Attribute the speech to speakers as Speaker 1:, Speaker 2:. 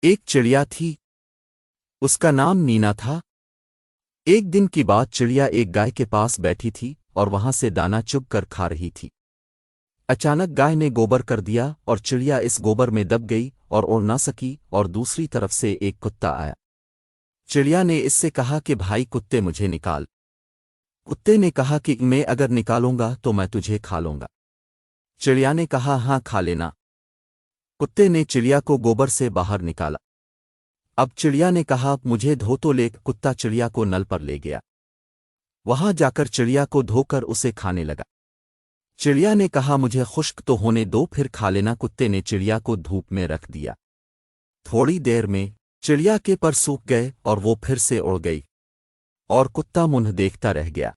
Speaker 1: एक चिड़िया थी। उसका नाम नीना था। एक दिन की बात, चिड़िया एक गाय के पास बैठी थी और वहां से दाना चुग कर खा रही थी। अचानक गाय ने गोबर कर दिया और चिड़िया इस गोबर में दब गई और उड़ ना सकी। और दूसरी तरफ से एक कुत्ता आया। चिड़िया ने इससे कहा कि भाई कुत्ते, मुझे निकाल। कुत्ते ने कहा कि मैं अगर निकालूंगा तो मैं तुझे खा लूंगा। चिड़िया ने कहा हाँ, खा लेना। कुत्ते ने चिड़िया को गोबर से बाहर निकाला। अब चिड़िया ने कहा मुझे धो तो ले। कुत्ता चिड़िया को नल पर ले गया। वहां जाकर चिड़िया को धोकर उसे खाने लगा। चिड़िया ने कहा मुझे खुश्क तो होने दो, फिर खा लेना। कुत्ते ने चिड़िया को धूप में रख दिया। थोड़ी देर में चिड़िया के पर सूख गए और वो फिर से उड़ गई और कुत्ता मुंह देखता रह गया।